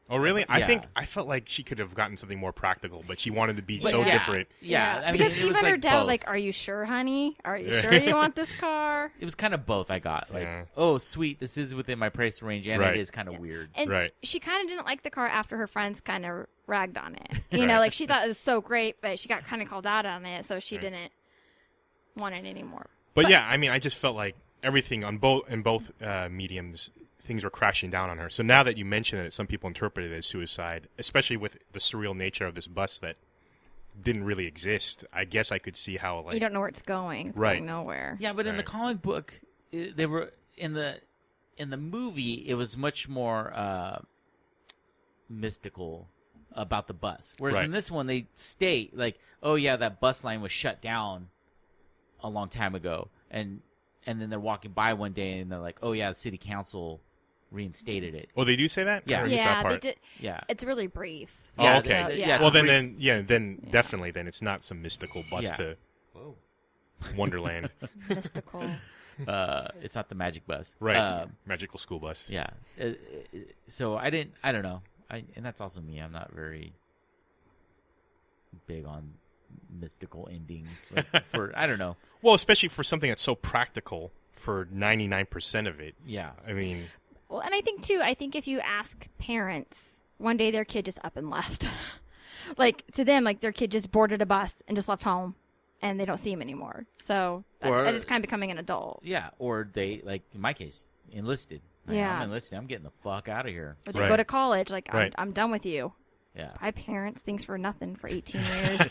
Oh, really? Yeah. I felt like she could have gotten something more practical, but she wanted to be so different. Yeah. I mean, because it even was her like dad both. was like, "Are you sure, honey? Are you sure you want this car?" It was kind of both. I got like, oh, sweet, this is within my price range, and it is kind of weird. And she kind of didn't like the car after her friends kind of ragged on it. Like she thought it was so great, but she got kind of called out on it, so she didn't want it anymore. But yeah, I mean, I just felt like everything in both mediums, things were crashing down on her. So now that you mention it, some people interpret it as suicide, especially with the surreal nature of this bus that didn't really exist. I guess I could see how, like, you don't know where it's going. It's going nowhere. Yeah, but in the comic book, they were in the movie. It was much more mystical about the bus, whereas in this one, they state like, "Oh yeah, that bus line was shut down a long time ago," and then they're walking by one day and they're like, "Oh yeah, the city council reinstated it." Oh, they do say that? Yeah. They did. Yeah. It's really brief. Oh, Yeah, okay. so, yeah, Well, then definitely, then it's not some mystical bus to Wonderland. Mystical. It's not the magic bus. Right. Magical school bus. Yeah. So I don't know. And that's also me. I'm not very big on mystical endings. I don't know. Well, especially for something that's so practical for 99% of it. Yeah. I mean. Well, and I think if you ask parents, one day their kid just up and left. Like, to them, like, their kid just boarded a bus and just left home, and they don't see him anymore. So that is kind of becoming an adult. Yeah. Or they, like, in my case, enlisted. Like, I'm enlisted. I'm getting the fuck out of here. Or they go to college. Like, I'm done with you. Yeah. Bye, parents. Thanks for nothing for 18 years.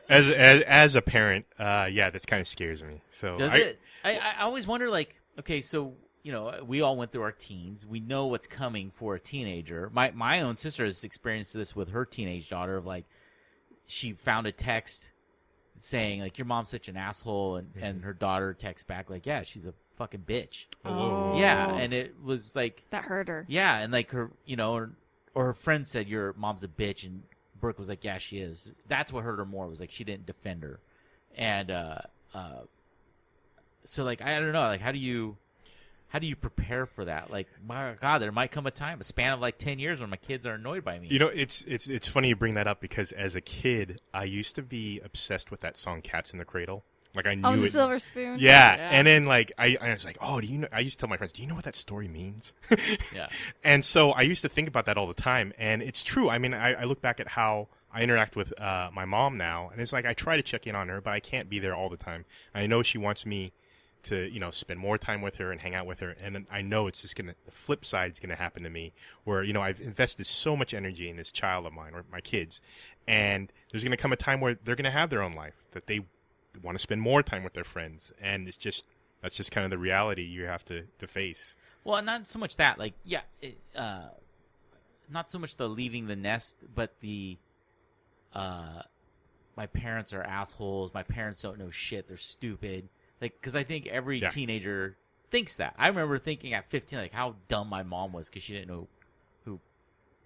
As a parent, that kind of scares me. So does it? I always wonder, like, okay, so we all went through our teens. We know what's coming for a teenager. My own sister has experienced this with her teenage daughter. Of like, she found a text saying like, "Your mom's such an asshole," and her daughter texts back like, "Yeah, she's a fucking bitch." Oh. Yeah, and it was like that hurt her. Yeah, and like her, or her friend said, "Your mom's a bitch," and Brooke was like, "Yeah, she is." That's what hurt her more, was like she didn't defend her. And so like, I don't know, like how do you prepare for that? Like, my God, there might come a span of like 10 years when my kids are annoyed by me. It's funny you bring that up, because as a kid, I used to be obsessed with that song "Cats in the Cradle." Like, I knew the it. Silver Spoon. Yeah, and then like I was like, "Oh, do you know?" I used to tell my friends, "Do you know what that story means?" Yeah. And so I used to think about that all the time, and it's true. I mean, I look back at how I interact with my mom now, and it's like I try to check in on her, but I can't be there all the time. I know she wants me to, spend more time with her and hang out with her, and I know it's just the flip side is gonna happen to me, where I've invested so much energy in this child of mine, or my kids, and there's gonna come a time where they're gonna have their own life, that they want to spend more time with their friends, and that's just kind of the reality you have to face. Well, not so much that, like, not so much the leaving the nest, but the my parents are assholes. My parents don't know shit. They're stupid. Like, because I think every teenager thinks that. I remember thinking at 15, like, how dumb my mom was because she didn't know who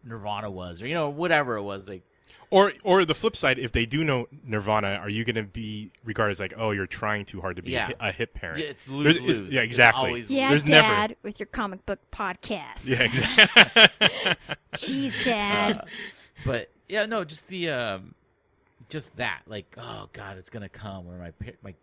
Nirvana was, or whatever it was. Like, or the flip side, if they do know Nirvana, are you going to be regarded as like, oh, you're trying too hard to be a hip parent? Yeah, it's lose-lose. Yeah, exactly. Always yeah, There's Dad, never... with your comic book podcast. Yeah, exactly. Jeez, Dad. But yeah, no, just the just that, like, oh God, it's gonna come, or my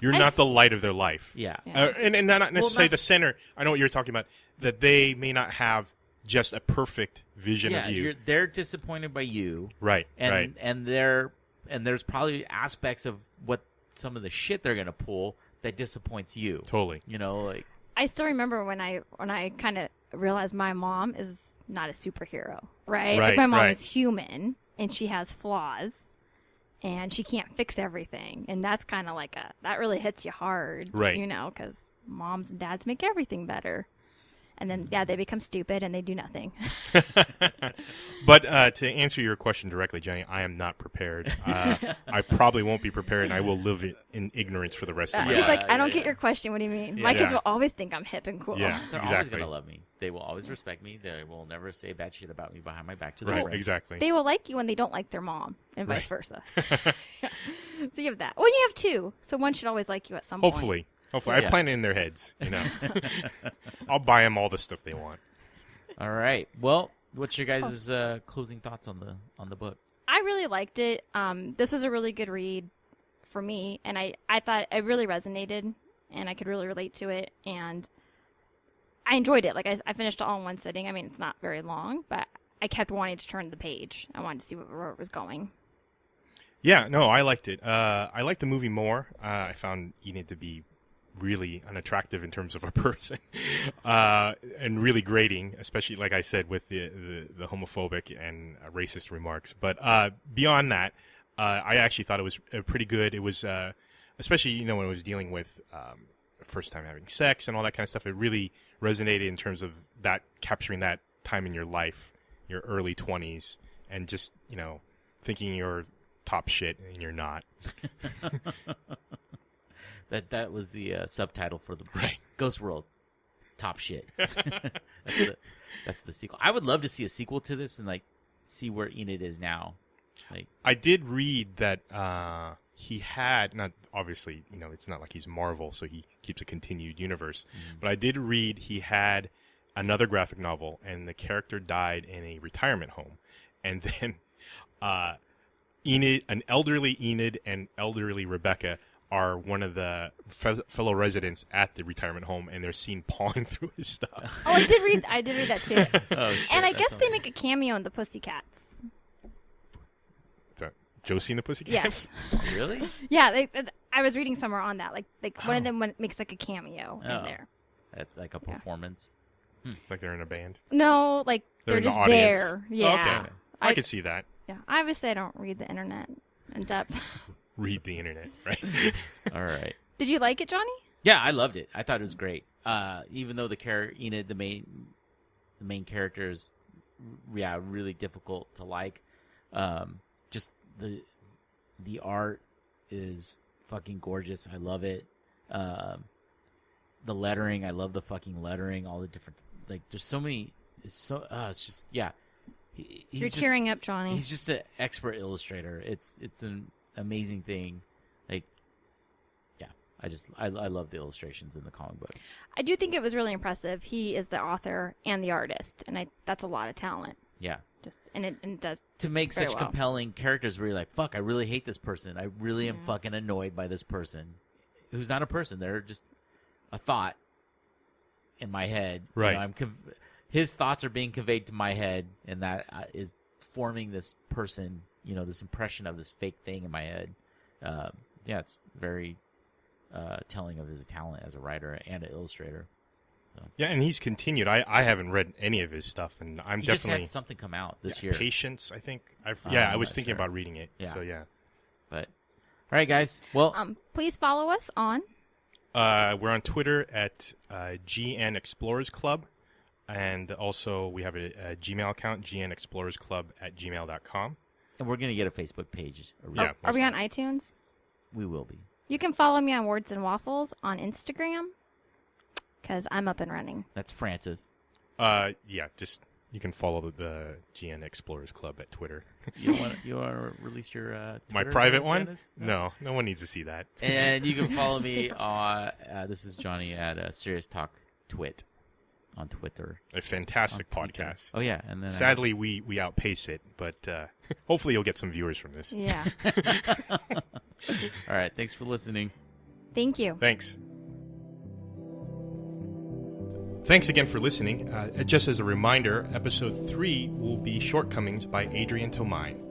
You're not the light of their life. yeah. And not necessarily the center. I know what you're talking about, that they may not have just a perfect vision of you. They're disappointed by you, Right, and right. and there's probably aspects of what some of the shit they're gonna pull that disappoints you. Totally. Like, I still remember when I kind of realized my mom is not a superhero, right? Like, my mom is human and she has flaws and she can't fix everything, and that's kind of like that really hits you hard, right? Because moms and dads make everything better. And then, they become stupid and they do nothing. But to answer your question directly, Jenny, I am not prepared. I probably won't be prepared, and I will live in ignorance for the rest of my life. He's like, I don't get your question. What do you mean? My kids will always think I'm hip and cool. Yeah, they're always going to love me. They will always respect me. They will never say bad shit about me behind my back to their friends. Exactly. They will like you when they don't like their mom, and vice versa. So you have that. Well, you have two, so one should always like you at some point. Hopefully. I plant it in their heads, I'll buy them all the stuff they want. All right. Well, what's your guys' closing thoughts on the book? I really liked it. This was a really good read for me, and I thought it really resonated, and I could really relate to it, and I enjoyed it. Like, I finished it all in one sitting. I mean, it's not very long, but I kept wanting to turn the page. I wanted to see where it was going. Yeah, no, I liked it. I liked the movie more. I found Enid to be really unattractive in terms of a person, and really grating, especially, like I said, with the homophobic and racist remarks. But beyond that, I actually thought it was pretty good. It was, especially, when it was dealing with first time having sex and all that kind of stuff, it really resonated in terms of that, capturing that time in your life, your early 20s, and just, thinking you're top shit and you're not. That was the subtitle for the right. Ghost World, top shit. That's the sequel. I would love to see a sequel to this and see where Enid is now. I did read that he had, not obviously, it's not like he's Marvel, so he keeps a continued universe. Mm-hmm. But I did read he had another graphic novel, and the character died in a retirement home, and then an elderly Enid and elderly Rebecca are one of the fellow residents at the retirement home, and they're seen pawing through his stuff. Oh, I did read that too. Oh, shit. And I guess they make a cameo in the Pussycats. Is that Josie and the Pussycats? Yes. Really? Yeah, I was reading somewhere on that. One of them makes a cameo in there. Like a performance? Like they're in a band? No, they're in just the audience. there. Yeah. Oh, okay. I could see that. Yeah. Obviously, I don't read the internet in depth. Read the internet, right? All right. Did you like it, Johnny? Yeah, I loved it. I thought it was great. Even though Enid, the main character, is really difficult to like. Just the art is fucking gorgeous. I love it. The lettering, I love the fucking lettering. All the different there's so many. It's just You're tearing up, Johnny. He's just an expert illustrator. It's an amazing thing. I love the illustrations in the comic book. I do think it was really impressive. He is the author and the artist, and that's a lot of talent. Yeah. It does to make very such well. compelling characters where you're like, fuck, I really hate this person. I really am fucking annoyed by this person, who's not a person. They're just a thought in my head. Right. His thoughts are being conveyed to my head, and that is forming this person. This impression of this fake thing in my head. It's very telling of his talent as a writer and an illustrator. So. Yeah, and he's continued. I haven't read any of his stuff, and I'm he definitely just had something come out this year. Patience, I think. I was thinking sure. about reading it. Yeah. So yeah. But all right, guys. Well, please follow us on. We're on Twitter at GN Explorers Club. And also, we have a Gmail account, gnexplorersclub@gmail.com. And we're going to get a Facebook page. Yeah, Are we on iTunes? We will be. You can follow me on Words and Waffles on Instagram because I'm up and running. That's Francis. Just you can follow the GN Explorers Club at Twitter. You want to release your My Twitter private account, one? Dennis? No one needs to see that. And you can follow me on, this is Johnny at Serious Talk Twit on Twitter. A fantastic On Twitter. podcast. Oh, yeah. And then Sadly, we outpace it, but hopefully you'll get some viewers from this. Yeah. All right. Thanks for listening. Thank you. Thanks. Thanks again for listening. Just as a reminder, episode 3 will be Shortcomings by Adrian Tomine.